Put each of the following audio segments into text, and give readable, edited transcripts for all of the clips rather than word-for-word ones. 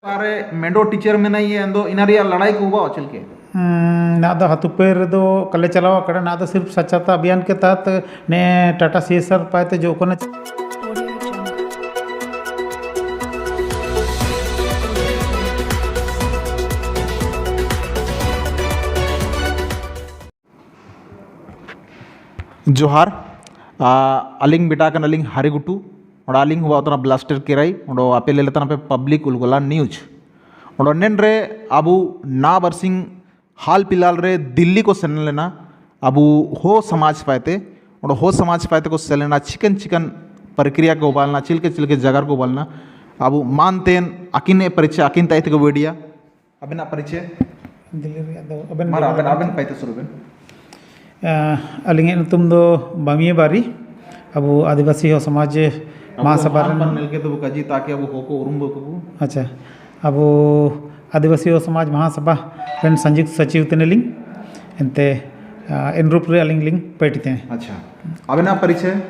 सारे मेडो टीचर में नहीं है अंदो इनारिया लड़ाई को हुआ चल के ना दो हतुपेर दो कले चलावा कड़ा ना दो सिर्फ स्वच्छता अभियान के तहत ने टाटा सीएसआर पाते जो को जोहार अलिंग बिटाकन अलिंग हरिगुटू और अलिंग हुआ उतना ब्लास्टर केराई और आपे ले लेता पे पब्लिक उलगोला न्यूज और नेन रे अबू ना बरसिंग हाल फिलहाल रे दिल्ली को सेन लेना अबू हो समाज पाते और हो समाज पाते को सेलेना चिकन चिकन प्रक्रिया को उबालना चिलके जगह को उबालना अबू मानतेन अकिन परिचय अकिन ताइते को वीडिया अबेना परिचय दिल्ली मारा अबेन पाइते सुरुबेन अलिंगे तुम दो बामिये बारी अब आदिवासी हो समाज महासभा मिलके तो कजी ताकि अब हो को उरुम को अच्छा अब आदिवासी हो समाज महासभा रेन संयुक्त सचिव तेनेलिंग एंते इन रूप रे अलिंग लिंग पेटिते हैं अच्छा अबेना परिचय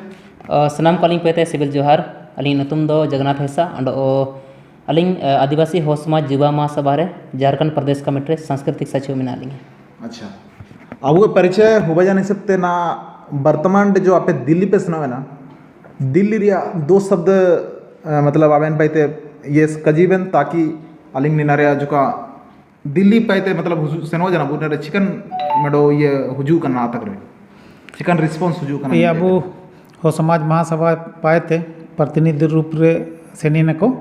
सनाम को अलिंग पेते सिविल जोहार अलिंग नतुम दो जगन्नाथ हेसा अंडो अलिंग आदिवासी हो समाज युवा महासभा रे झारखंड प्रदेश कमेटी सांस्कृतिक सचिव में अलिंग अच्छा अब वो परिचय हुआ जाने सकते ना वर्तमान जो आप दिल्ली पे सुना है ना दिल्ली रिया दो शब्द मतलब आवेन पाइते ये कजीबन ताकि अलिंग निनारिया जो का दिल्ली पाइते मतलब सेनो जना बुने चिकन मेडो ये हुजू करना आता करे चिकन रिस्पांस हुजू करना ये अब हो समाज महासभा पाएते प्रतिनिधि रूप रे सेनी न को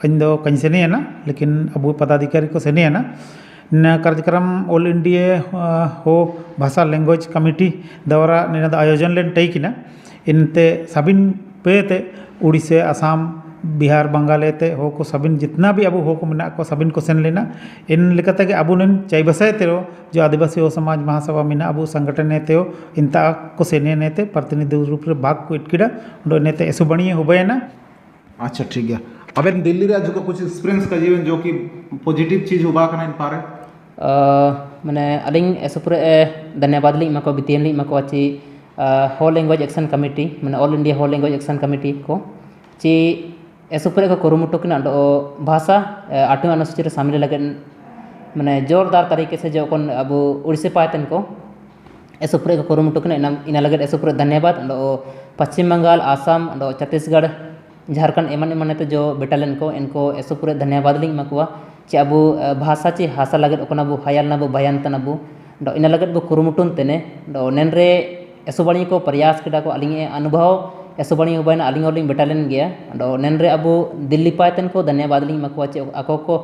इंदो कंसेनी है ना लेकिन अब पदाधिकारी को सेनी है ना न कार्यक्रम ऑल इंडिया हो भाषा लैंग्वेज कमिटी द्वारा निना आयोजन लेन तय किना इनते सबिन पेते उड़ीसा असम बिहार बंगाल ते हो को सबिन जितना भी अब हो को मना को सबिन को सेन लेना इन लेकाते के अबु नन चाय बसाय तेरो जो आदिवासी हो समाज महासभा मिना अबु संगठन नेते हो इंता को सेने नेते प्रतिनिधि रूप रे भाग को इटकिड़ा उडो नेते एसु बणिए होबेना अच्छा ठीक है अब दिल्ली रे जो कुछ एक्सपीरियंस का जीवन जो कि पॉजिटिव चीज हुआ कना इन पारे मैंने अलिंग एसुपुरे धन्यवाद लिंग मको बितियन लिंग मको अच्छी हो लैंग्वेज एक्शन कमेटी मैंने ऑल इंडिया हो लैंग्वेज एक्शन कमेटी को ची एसुपुरे को कुरुमुटु किना भाषा 8वीं अनुसूची रे शामिल लगे मैंने जोरदार तरीके से जो कौन अब उड़ीसा पायतन को एसुपुरे को कुरुमुटु किना इन लगे एसुपुरे धन्यवाद पश्चिम बंगाल आसाम छत्तीसगढ़ झारखंड एमन एमन जो बेटालियन को इनको एसुपुरे धन्यवाद लिंग मकुआ चे अब भाषा चे हासा लगे अब हायल ना बयान तन अब इन लगे कुरुमुटुन तेने नेन रे एसुबाणी को प्रयास किया को अलिंग अनुभव एसुबाणी होना अलिंग और बेटालियन गया नेन रे अब दिल्ली पायतन को धन्यवाद लिंग मकुआ चे आको को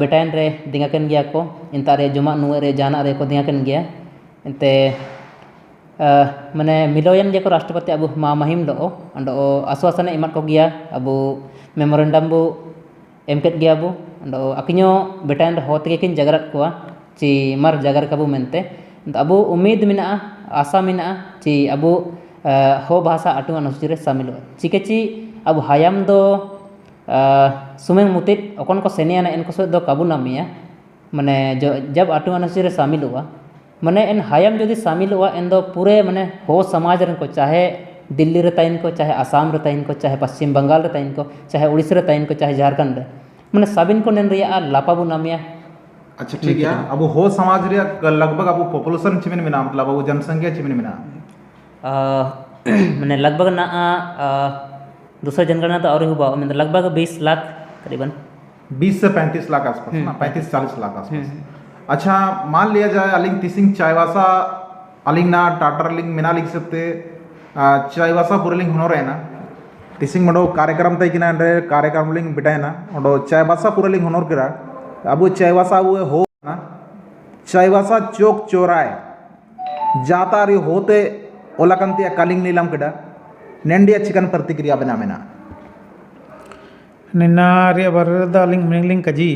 बेटायन रे दिंगाकन गया को इंता रे जुमा नुए रे जाना रे को दिंगाकन गया इंते माने मिलोयन जे को राष्ट्रपति अब मा महिम लो आश्वासन एमत को गया अब मेमोरेंडम बो एमकेट गया बो अकिनो बेटायन होते किन जगरत को ची मर जगर कबू मेनते अब उम्मीद मेना आशा मेना ची अब हो भाषा 8वीं अनुसूची रे शामिल चिके ची अब हायाम दो सुमेंग मुतित अकन को सेनिया ना इनको दो काबू नामिया माने जो जब 8वीं अनुसूची रे शामिल हुआ माने इन हायाम यदि शामिल हुआ इन दो पूरे माने हो समाज रन को चाहे दिल्ली रे ताइन को चाहे आसाम रे ताइन को चाहे पश्चिम बंगाल रे ताइन को चाहे उड़ीसा रे ताइन को चाहे झारखंड रे माने साबिन को नेन रिया लापाबु नामिया अच्छा ठीक है अब हो समाज रे लगभग अब पॉपुलेशन चिमिन में मतलब अब जनसंख्या चिमिन में माने लगभग ना दूसरा जनगणना तो और हुआ मतलब लगभग 20 लाख करीबन 20 से 35 लाख आसपास ना 35-40 लाख आसपास अच्छा मान लिया जाए अलिंग तिसिंग चायवासा अलिंग ना टाटर लिंग मिना लिख सकते चायवासा पूरे लिंग होनो रहे ना तिसिंग मडो कार्यक्रम तय किना रे कार्यक्रम लिंग बिटाय ना ओडो चायवासा पूरे लिंग होनोर करा अब चायवासा वो हो ना चायवासा चौक चौराहे जाता रे होते ओलाकंती कलिंग नीलम कड़ा नेंडिया चिकन प्रतिक्रिया बना मेना निना रे बरदा लिंग मिंगलिंग कजी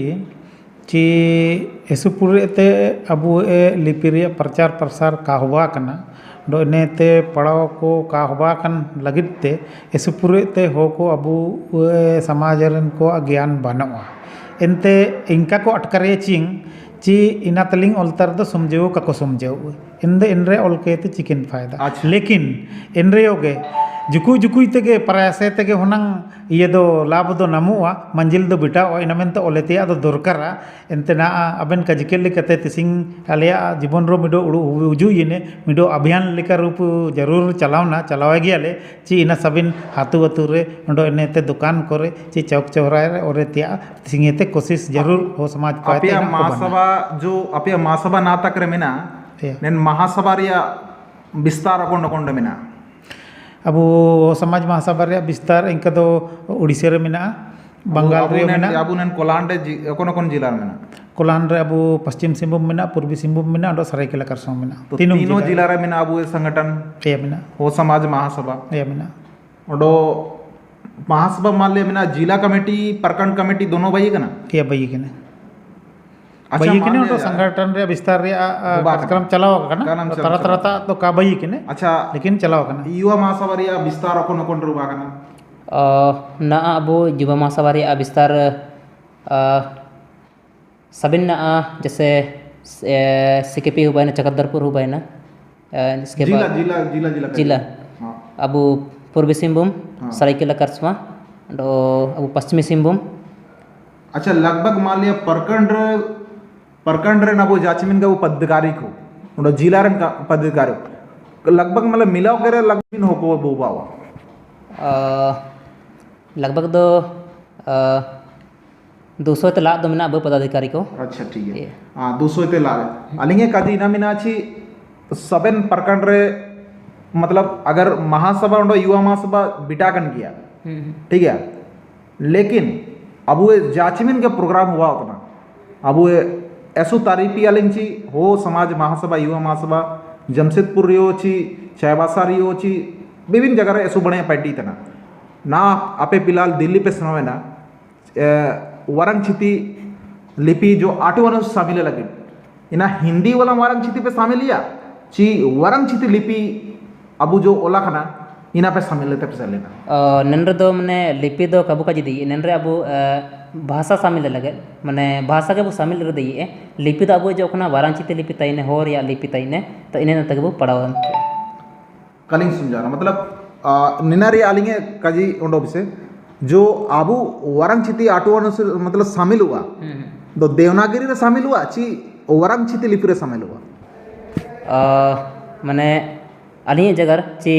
ची एसुपुरे ते अब लिपि रे प्रचार प्रसार का हुआ कना दो नेते पढ़ाव को का हुआ कन लगित ते एसुपुरे ते हो को अबू समाज रन को ज्ञान बनवा एनते इनका को अटकरे चिंग ची इना तलिंग ऑल्तर दो समझो का को समझो इन इनरे ऑल के ते चिकन फायदा अच्छा। लेकिन इनरे योगे जुकुई तेगे प्रयासे तेगे होनंग ये दो लाभ दो नमुआ मंजिल दो बिटा और इनमें तो ओलेतिया दो दरकारा एंतना अबेन कजिकेल लिकते तिसिंग आलिया जीवन रो मिडो उजू इने मिडो अभियान लेकर रूप जरूर चलावना चलावे गियाले ची इना सबिन हाथु अतु रे ओंडो इनेते दुकान करे ची चौक चौराहे रे ओरेतिया तिसिंगेते कोशिश जरूर हो समाज पाते अपिया महासभा जो अपिया महासभा ना तक रे मेना Yeah. नेन महासभा रिया विस्तार अकोंड अकोंड मेना अब समाज महासभा रे विस्तार इनका दो उड़ीसा रे मेना बंगाल रे मेना अबू नेन कोलांडे अकोन जिला रे मेना कोलान रे अब पश्चिम सिंहभूम मेना पूर्वी सिंहभूम मेना और सरायकेला खरसावां मेना तो तीनों जिला रे मेना अबू संगठन ये मेना हो समाज महासभा ये मेना ओडो महासभा मान ले मेना जिला कमेटी प्रखंड कमेटी दोनों भाई कना ये भाई के ने अच्छा भाई के मान ने ले तो संगठन रे विस्तार रे कार्यक्रम चलाओ कना कार्यक्रम तरह तरह तो का भाई के ने अच्छा लेकिन चलाओ कना युवा महासभा रिया विस्तार अकोन अकोन रुबा कना ना अबो युवा महासभा रे विस्तार सबिन ना जैसे सिकेपी हुआ है ना चकदरपुर हुआ है ना इसके जिला बाद जिला जिला जिला जिला हाँ अबो पूर्वी सिंहभूम हाँ। सरायकेला खरसावां और अबो पश्चिमी सिंहभूम अच्छा लगभग मान लिया प्रखंड रे ना वो जाचमिन का वो पदाधिकारी को उन जिला रे पदाधिकारी लगभग मतलब मिलाओ करे लगभग हो को बोबा लगभग दो 200 ते लाख दो मेना अबो पदाधिकारी को अच्छा ठीक है ये। हाँ 200 ते लागे अलिंगे काजी इना मिना छी सबन प्रखंड रे मतलब अगर महासभा उंडो युवा महासभा बिटाकन किया ठीक है लेकिन अब वो जाचमिन के प्रोग्राम हुआ उतना अब वो ऐसो तारीफी अलिंची हो समाज महासभा युवा महासभा जमशेदपुर रियो ची चायबासा रियो ची विभिन्न जगह रे ऐसो बने पार्टी तना ना आपे फिलहाल दिल्ली पे सुनावे ना वरंग छिती लिपि जो आठवान शामिल लगे इना हिंदी वाला वरंग छिती पे शामिल लिया ची वरंग छिती लिपि अबू जो ओला खाना इना पे शामिल लेते पे लेना नंद्र दो मने लिपि दो कबू का जिदी नंद्र अबू भाषा शामिल लगे माने भाषा के वो शामिल रह दिए लिपि तो अबू जो अपना वाराणसी लिपि तईने हो या लिपि तईने तो इन्हें तक वो पढ़ावा कलिंग समझाना मतलब निनारी आलिंगे काजी उंडो से जो आबू वरंग छिती आटुवन से मतलब शामिल हुआ तो देवनागरी रे शामिल हुआ ची वरंग छिती लिपि रे शामिल हुआ माने अली जगह ची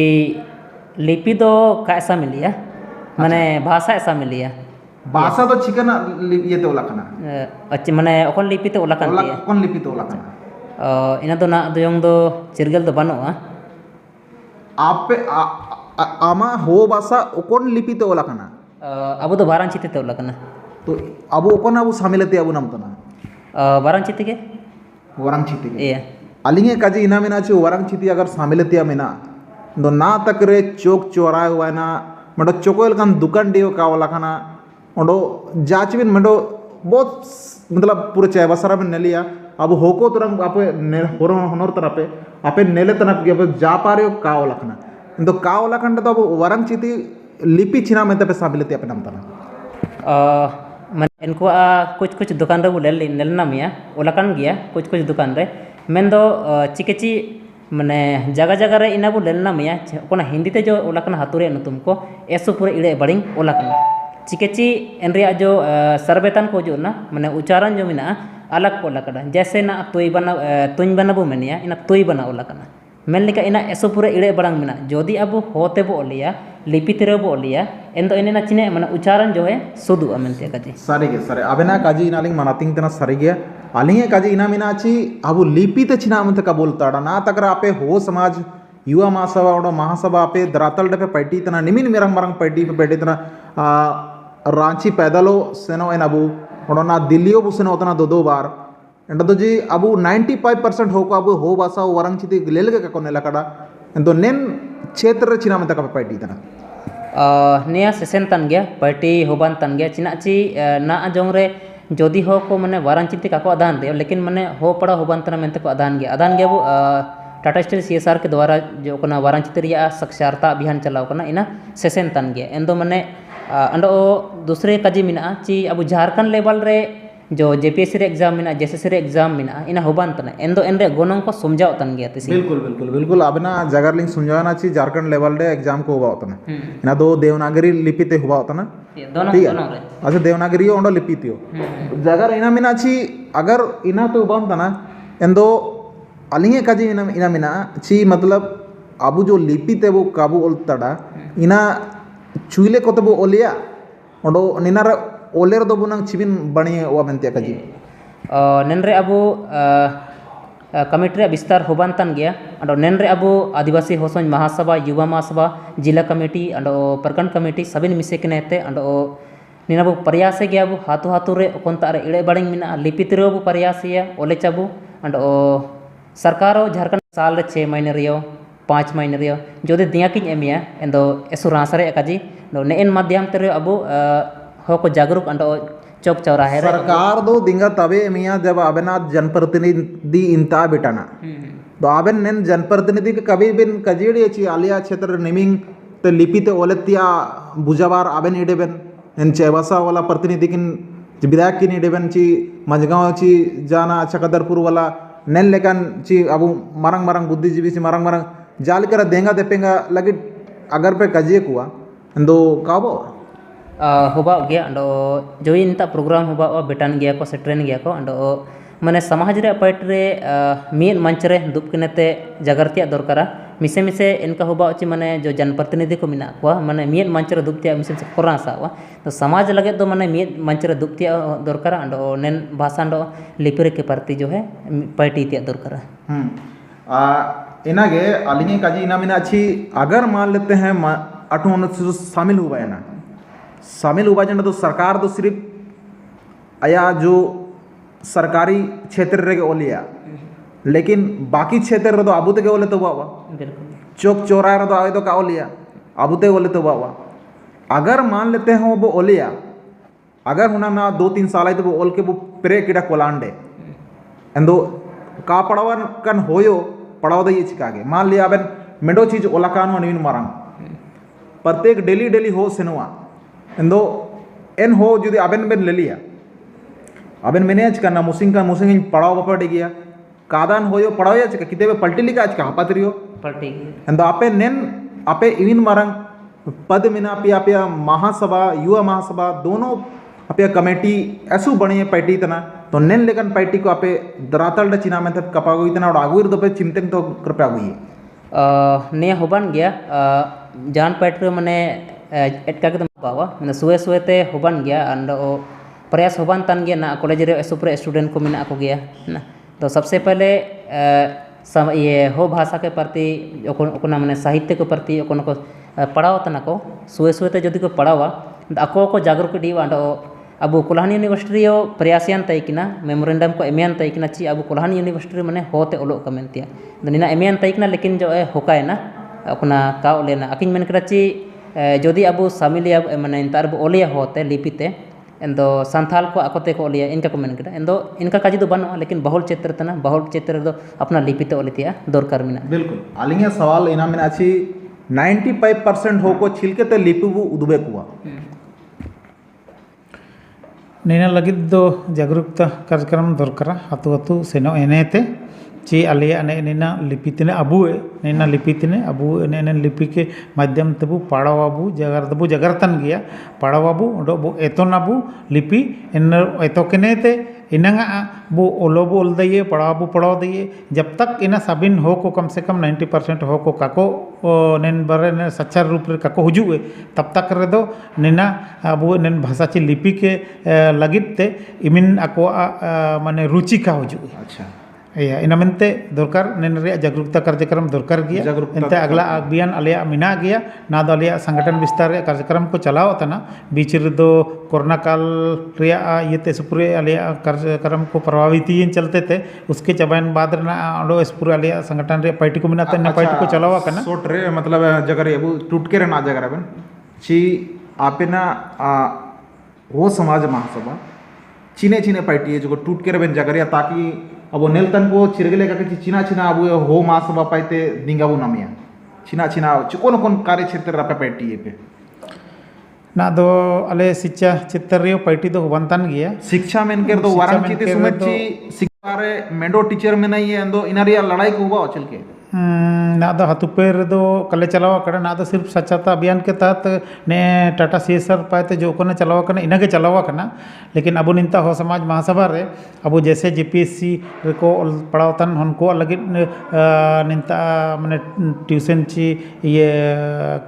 लिपि दो का ऐसा मिलिया माने भाषा ऐसा मिलिया भाषा तो चिकन ये ते ओला खाना अच्छे माने ओकन लिपि ते ओला ओला कांती कौन लिपि तो ओला खाना इना तो ना दोयंग दो चिरगल दो बनो आप पे आमा हो भाषा ओकन लिपि तो ओला खाना अबू तो वाराणसी ते ओला कना तो अब ओकन अब शामिल ते अब नाम तो ना वाराणसी के वरंग छिती के ये अलिंगे काजी इना मिना ची वरंग छिती अगर शामिल तिया मिना तो ना तक रे चौक चौराहे हुआ ना मडो चौकोल कान दुकान दियो का वाला खाना मडो जाचविन मडो बहुत मतलब पूरे चायबासा में नेलिया अब होको तुरंग आपे होरो होनोर तरफ पे आपे नेले तरफ के जा पा रहे हो का वाला खाना तो का वाला खाना तो अब वरंग छिती लिपि छिना में पे शामिल तिया पे नाम तना मन इनको कुछ दुकान रे बोले नेलना मिया ओलाकान गया कुछ दुकान रे मेन दो चिकेची माने जगह जगह रे इना बो लेलना मिया कोना हिंदी ते जो ओलाकान हातुरे नुतुम को ऐसो पूरे इड़े बड़िंग ओलाकान चिकेची एन रिया जो सरबेतन को जो ना माने उच्चारण जो मिना अलग को ओलाकान जैसे ना तुई बना बो मेनिया इना तुई बना ओलाकान मेन लिका इना ऐसो पूरे इड़े बड़ांग मिना जोदी अब होते बो ओलिया लिपि तेरे बो ओलिया एन तो इने चिने माने उच्चारण जो है सुदु अमेनते काजी सारे के सारे अबेना काजी इनालिंग मनातिंग तना सारे गया अलिंगे काजी इना मिनाची अब लिपि ते छिना अमंत का बोलता ना तकरा आपे हो समाज युवा महासभा और महासभा आपे दरातल पे पैटी तना निमिन मेरंग मरंग पैटी पे पैटी तना रांची पैदलो सेनो एन अबू और ना दिल्लियो बुसेनो उतना दो बार एंड तो जी अब 95% हो को अब हो भाषा वरंग छिती लेलगे का कोने लकड़ा तो नेन क्षेत्र छिना में तक पैटी तना निया सेशन तन गया पार्टी होबान तन गया चिना ची ना जोंग रे जोदी हो को माने वाराणसी का को आदान रे लेकिन माने हो पड़ा होबान तना मेंते को आदान गया वो टाटा स्टील सीएसआर के द्वारा जो कोना वाराणसी रिया साक्षरता अभियान चलाव कना इना सेशन तन गया एंदो माने अंडो दूसरे काजी मिना ची अब झारखंड लेवल रे जो JPSC रे एग्जाम में JSS रे एग्जाम में इन होबान तना एन दो एन रे गोनों को समझाओ तन गया तिसी बिल्कुल बिल्कुल बिल्कुल अबना जगर लिंग समझाना ची झारखंड लेवल रे एग्जाम को हुआ होता ना इना दो देवनागरी लिपि ते हुआ होता ना दोनों ठीक है दोनों रे अच्छा देवनागरी ओंडो लिपि तियो जगर इना मिना ची अगर इना तो हुआ होता ना एंदो अलिंगे काजी इना मिना ची मतलब अबु जो लिपि ते वो काबू ओलतड़ा इना चुइले को तो वो ओलिया ओंडो निनार ओलेर दो बुनंग चिबिन बणी वा मेंते काजी नेनरे अबो कमिटी रे विस्तार होबान तन गया अंडो नेनरे अबो आदिवासी होसों महासभा युवा महासभा जिला कमेटी अंडो प्रखंड कमेटी सबिन मिसे कनेते अंडो निना बो प्रयास गया बो हाथो हाथो रे कोंता रे इड़े बड़िंग मिना लिपित रे बो प्रयास या ओले चाबो अंडो सरकारो झारखंड साल रे 6 महीने रियो 5 महीने रियो जोदे दिया किन एमिया एंदो एसुरांसरे काजी ने इन माध्यम ते अबो हो को जागरूक अंडो चौक चौराहे सरकार दो दिंगा तबे मिया जब अबना जनप्रतिनिधि इंता बेटाना तो आबेन नेन जनप्रतिनिधि के कभी बिन कजीड़ी ची आलिया क्षेत्र निमिंग ते लिपि ते ओलेतिया बुजावार आबेन इडेबेन नेन चेवासा वाला प्रतिनिधि किन विधायक किन इडेबेन ची मजगांव ची जाना चकदरपुर वाला नेन लेकन ची अबु मरंग मरंग बुद्धिजीवी ची मरंग मरंग जाल कर देंगा देपेंगा लगी अगर पे कजिए कुआ दो काबो होबा गया अंडो जो इंता प्रोग्राम होबा बेटान गया को से ट्रेन गया को अंडो माने समाज रे पार्ट रे मीन मंच रे दुप कनेते जागृतिया दरकारा मिसे मिसे इनका होबा ची माने जो जनप्रतिनिधि को मिना को माने मीन मंच रे दुपतिया मिसे से कोरा सावा तो समाज लगे तो माने मीन मंच रे दुपतिया दरकारा अंडो नेन भाषा अंडो लिपिरे के प्रति जो है पार्टी तिया दरकारा इनागे अलिंगे काजी इना मिना अच्छी अगर मान लेते हैं अठों शामिल हुआ है ना शामिल हुआ जन तो सरकार तो सिर्फ आया जो सरकारी क्षेत्र रे ओलिया लेकिन बाकी क्षेत्र रे तो अबुते के ओले तो बाबा चौक चौराहे रे तो आए तो का ओलिया अबुते ओले तो बाबा अगर मान लेते हैं वो ओलिया अगर हुना ना 2-3 साल आई तो वो ओल के वो प्रे किड़ा कोलांडे एंदो का पड़ावन कन होयो पड़ाव दई चिकागे मान लिया अबन मेडो चीज ओलाकान नवीन मारंग प्रत्येक डेली डेली हो सेनुआ एंदो एन हो जुदी अबन बेन ले लिया अबन मैंने आज करना मुसिंग पड़ाव बपड़े गया कादान होयो पड़ाव या चिका किते पलटी लिका आज का हापात्रियो पलटी एंदो आपे नेन आपे इविन मारंग पद मिना पिया महासभा युवा महासभा दोनों आपे कमेटी ऐसु बनी पार्टी तना तो नेन लेकन पार्टी को आपे दरातल चिना में तब कपागो इतना और आगुर दो पे चिमतें तो कृपया हुई ने होबान गया जान पार्टी मने एटका के बावा मैंने सुए सुए ते होबान गया अंडो प्रयास होबान तन गया ना कॉलेज रे सुपर स्टूडेंट को मिना को गया ना तो सबसे पहले ये हो भाषा के प्रति ओकोना माने साहित्य के प्रति ओकोना को पढ़ाओ तना को सुए सुए ते जदि को पढ़ावा अको को जागरूक दी अंडो अब कोल्हान यूनिवर्सिटी प्रयासियान तयकिना मेमोरेंडम को एमियान तयकिना ची अब कोल्हान यूनिवर्सिटी माने होते ओलो कमेंतिया निना एमियान तयकिना लेकिन जो होकायना अपना का ओलेना अकिन मेन करा ची जदि अब सामिलिया माने इंतार अब ओलिया होते लिपिते एंदो संथाल को आकोते को ओलिया इनका को मेन करा एंदो इनका काजी दो बनो लेकिन बहुल क्षेत्र तना बहुल क्षेत्र दो अपना लिपिते ओलितिया दरकार मिना बिल्कुल आलिंगे सवाल इना में अच्छी 95% हो को छिलके ते लिपिबु उदबे कुआ नैना लगित दो जागरूकता कार्यक्रम दरकारा आतु आतु सेनो एनेते ची आलिया ने नैना लिपितने अबुए नैना लिपितने अबु ने लिपि के माध्यम तबु पाड़ावाबु जगरतन गया पाड़ावाबु ओडो बो एतोनाबु लिपि इन एतो केनेते इनंगा बो ओलोबो ओल दइए पढ़ाबो पढ़ाव दइए जब तक इना साबिन हो को कम से कम 90% हो को काको नेन बरे ने सच्चा रूप रे काको हुजुए तब तक रे दो नेना अबो नेन भाषा ची लिपि के लगित ते इमिन अको माने रुचि का हुजुए अच्छा या इन मनते दरकार नेन रे जागरूकता कार्यक्रम दरकार गया एंते अगला अभियान आलिया मिना गया ना दो आलिया संगठन विस्तार कार्यक्रम को चलाओ तना बीच रे दो कोरोना काल रिया ये सुपुरे आलिया कार्यक्रम को प्रभावित चलते थे उसके चबाइन बाद ना ओडो स्पुरे आलिया संगठन रे पार्टी को मिना तने पार्टी को चलावा कना सोट रे मतलब जगह रे टूटके रे ना जगह रे ची आपेना वो समाज महासभा चीने चीने पार्टी है जो टूटके रे जगह रे ताकि अब नेलतन को चिरगले का चिना चिना अब हो महासभा पाइते दिंगाबू नामिया चिना चिना कोन कोन कार्य क्षेत्र पे पार्टी पे ना दो अले शिक्षा चित्तरियो पार्टी दो बनतन गया शिक्षा में इनके तो शिक्षा वारंग में चिते इनके सुमेची शिक्षा रे मेंडो टीचर में नहीं है दो इनारिया लड़ाई को हुआ चल के ना दो हतुपेर दो कले चलावा करे ना दो सिर्फ स्वच्छता अभियान के तहत ने टाटा सीएसआर पाते जो को चलावा करना इना के चलावा करना लेकिन अब निंता हो समाज महासभा रे अब जैसे जीपीएससी को पढ़ावतन उनको लगे निंता मैंने ट्यूशन ची ये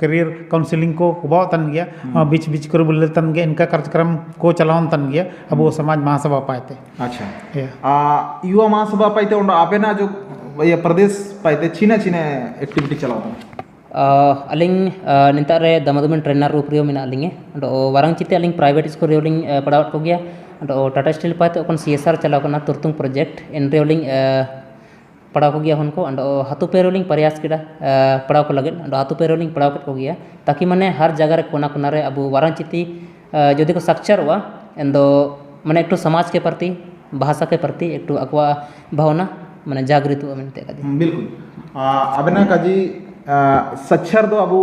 करियर काउंसलिंग को हुबावतन गया बीच बीच कर बोलतन गया इनका कार्यक्रम को चलावतन गया अब वो समाज महासभा पाते अच्छा युवा महासभा पाते उन आपे ना जो ये प्रदेश पाते चीना चीना एक्टिविटी चलाओ अलिंग निंता रे दमदमन ट्रेनर रूप रियो मिना अलिंगे अंडो वारंग चिते अलिंग प्राइवेट स्कूल रियोलिंग पढ़ावत को गया अंडो टाटा स्टील पाते ओकन सीएसआर चलाव करना तुरतुंग प्रोजेक्ट इन रियोलिंग पढ़ाव को गया उनको अंडो हाथू पेरोलिंग प्रयास किड़ा पढ़ाव को लगे अंडो हाथू पेरोलिंग पढ़ाव को गया ताकि मने हर जगह रे कोना कोना रे अब वारंग चिती यदि को साक्षर हुआ एंदो मने एक समाज के प्रति भाषा के प्रति एक अकवा भावना मैंने जागृत हुआ मैंने बिल्कुल अबना काजी सच्चर दो अबू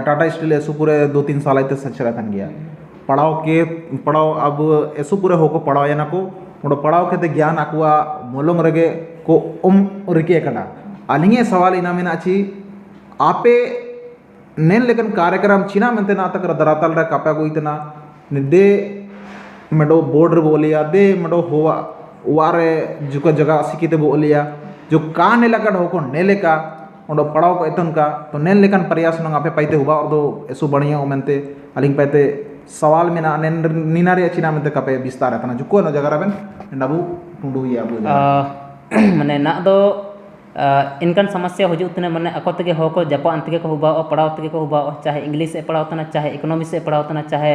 टाटा स्टील ऐसु पूरे 2-3 साल आते सच्चर अथन गया पढ़ाओ अब ऐसु पूरे होको पढ़ाओ या ना को उड़ो पढ़ाओ के ते ज्ञान अकुआ मोलोंग रगे को रिके कड़ा अलिंगे सवाल इना में अच्छी आपे नेन लेकिन कार्यक्रम चीना में ना तक दरातल रे कापा को इतना निदे मेडो बोर्डर बोलिया दे मेडो हुआ वारे जुका जगह सिकिते बोलिया जो का ने लगा ढोको ने लेका उडो पढ़ाओ को एतन का तो नेन लेकन प्रयास नंग आपे पाइते हुआ और दो ऐसो बढ़िया ओमेंते अलिंग पाइते सवाल में ना नेन निनारे चिना में कापे विस्तार है जुको न जगह रबन नबू टुंडू या अबू मने ना दो इनकन समस्या हो जुतने मने अको तगे हो को जपा अंतगे को हुबा पढ़ाओ तगे को हुबा चाहे इंग्लिश से पढ़ाओ तना चाहे इकोनॉमिक्स से पढ़ाओ तना चाहे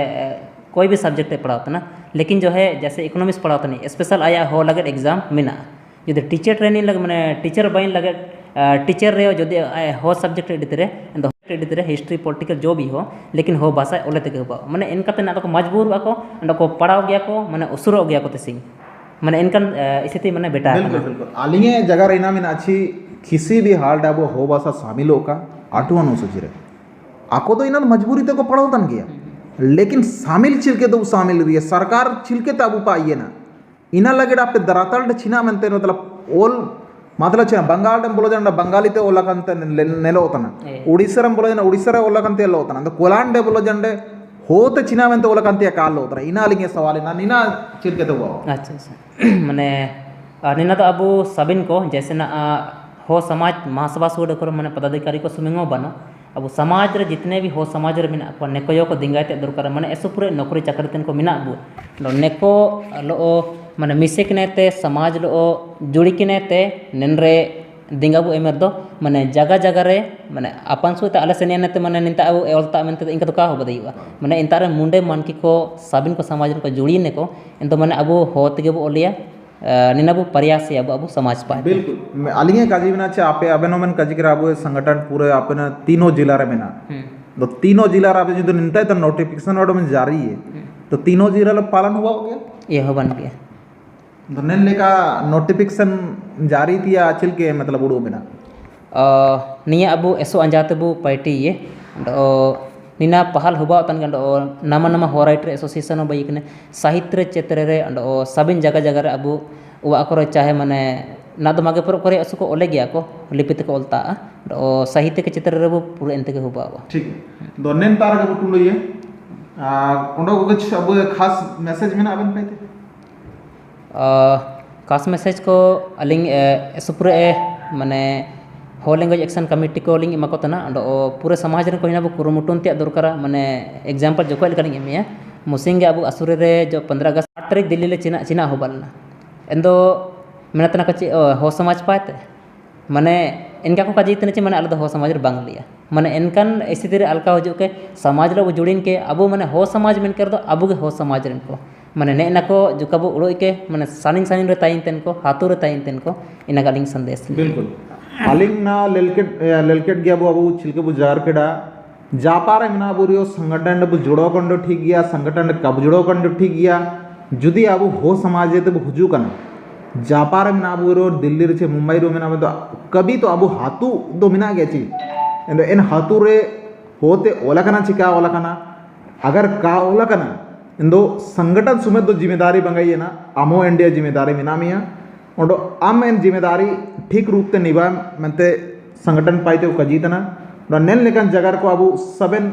कोई भी सब्जेक्ट पे पढ़ाओ तना लेकिन जो है जैसे इकोनॉमिक्स पढ़ाओ तना स्पेशल आया हो लगे एग्जाम मिना जो टीचर ट्रेनिंग लगे मैंने टीचर बाइन लगे टीचर रे जो हो सब्जेक्ट एडिते रे हिस्ट्री पॉलिटिकल जो भी हो लेकिन हो भाषा ओले तक हुआ मैंने इनका ना को मजबूर को को पढ़ाओ गया को मैंने उसुरो गया को सिंह मैंने इनकन स्थिति मैंने बेटा बिल्कुल बिल्कुल आलिंगे जगह रहना में अच्छी किसी भी हाल डाबो हो भाषा शामिल होगा आटुआनो सोचिरे आको तो इन्होंने मजबूरी तक को पढ़ाओ तन गया लेकिन शामिल छिलके तो शामिल रही है सरकार छिलके तब पाइए ना इना लगे आप दरातल छिना मनते मतलब ओल मतलब छिना बंगाल बोलो जाना बंगाली ते ओला कंते नेलो होतना उड़ीसा बोलो जाना उड़ीसा रे ओला कंते एलो होतना कोलांडे बोलो जंडे होते छिना मनते ओला कंते काल होतना इना लिंगे सवाल इना निना छिलके तो अच्छा अच्छा माने निना तो अबू सबिन को जैसे ना हो समाज महासभा सुड कर माने पदाधिकारी को सुमिंगो बनो अब समाज रे जितने भी हो समाज रे मिना को नेको को दिंगाते दरकार माने ऐसो पूरे नौकरी चाकरी तेन को मिना बु नेको लो माने मिसे कनेते समाज लो जुड़ी कनेते नेनरे दिंगाबु एमर दो माने जगह जगह रे माने अपन सुते आले सेनेते माने निंता अब एलता मेनते इनका तो का हो बदईवा माने इंतारे मुंडे मानकी को साबिन को समाज को जुड़ी ने को इन तो माने अब होत के बो ओलिया निनाबु प्रयास है अब समाज पाए बिल्कुल अलिंगे काजी बिना चे आपे अबेनोमन काजी करा अब संगठन पूरे आपने तीनों जिला रे बिना तो तीनों जिला रे जो निंता है तो नोटिफिकेशन ऑर्डर में जारी है तो तीनों जिला लो पालन हुआ हो गया ये हो बन गया तो नेन लेका नोटिफिकेशन जारी थी या अचल के मतलब उड़ो बिना निया अब ऐसो अंजाते बु पार्टी ये निना पहल हुआ तन गंडो नामा नामा हो राइटर एसोसिएशन हो बईकने साहित्य चित्र रे अंडो सबिन जगह जगह रे अब वा को चाहे माने ना तो मागे पर करे असको ओले गया को लिपित को ओलता साहित्य के चित्र रे पूरा इनते के हुआ ठीक दोनेन तार के टुंडो ये कोंडो को कुछ अब खास मैसेज में ना आबन पाइते खास मैसेज को अलिंग सुपुरे माने हो लैंग्वेज एक्शन कमिटी को लिंग एमा को तना अंडो पूरे समाज रे कोइना बो कुरुमुटुन ते दरकार माने एग्जांपल जोको लेका लिंग एमिया मुसिंगे अब असुरे रे जो 15 अगस्त 8 तारीख दिल्ली ले चिना चिना हो बालना एंदो मेना तना कची हो समाज पाते माने इनका को काजी तने माने आलो हो समाज रे बांग लिया माने इनकन स्थिति रे अलका हो के समाज रे जुड़िन के अब माने हो समाज में कर दो अब के हो समाज रे को माने ने ना को जो कबो उड़ो के माने सानिन सानिन रे ताइन तेन को हाथू रे ताइन तेन को इना गालिंग संदेश बिल्कुल अलिंग ना लेलकेट गया बो अबू छिलके बु जार केडा जापारे मिना बुरियो संगठन बु जुड़ो कंडो ठीक गया संगठन कब जुड़ो कंडो ठीक गया जुदी अबू हो समाज ते हुजू कना जापारे मिना बुरो दिल्ली रे मुंबई रो मिना तो कभी तो अबू हाथू दो मिना गया ची इन हाथू रे होते ओला कना चिका ओला कना अगर का ओला कना इंदो संगठन सुमेत दो जिम्मेदारी बंगाई ना आमो इंडिया जिम्मेदारी मिनामिया और आम एन जिम्मेदारी ठीक रूप से निभा मनते संगठन पाइते कजीतना नेल लेकिन जगह को अब सबन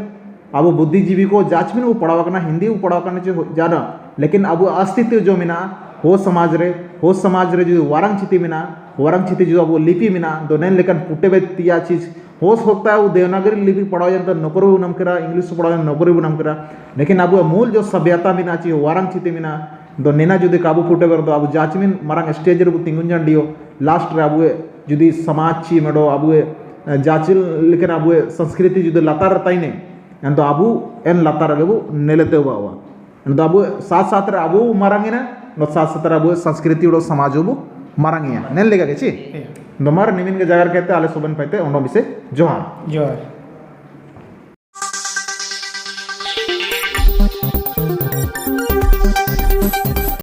अब बुद्धिजीवी को जाचमिन वो पढ़ावा करना हिंदी वो पढ़ावा करने चाहिए जाना लेकिन अब अस्तित्व जो मिना हो समाज रे जो वारंग चिति मिना वारंग चिति जो अब लिपि मिना दो नेल लेकिन पुटे बेतिया चीज हो सकता है वो देवनागरी लिपि पढ़ाओ तो नौकरी भी नम करा इंग्लिश पढ़ाओ नौकरी भी नम करा लेकिन अब मूल जो सभ्यता मिना चाहिए वारंग चिति मिना दो नेना जुदी काबू फुटे बर दो अब जाचमिन मारंग स्टेज रे तिंगुन जंडियो लास्ट रे अब जुदी समाज ची मेडो अब जाचिल लेकिन अब संस्कृति जुदी लातार ताइने एन तो अबू एन लातार गे नेलेते बावा एन तो अब साथ साथ रे अब मारंगिना नो साथ साथ रे अब संस्कृति उडो समाज अब मारंगिया नेल लेगा के ची नमर निमिन के जगह कहते आले सुबन पाइते ओनो बिसे जोहार जोहार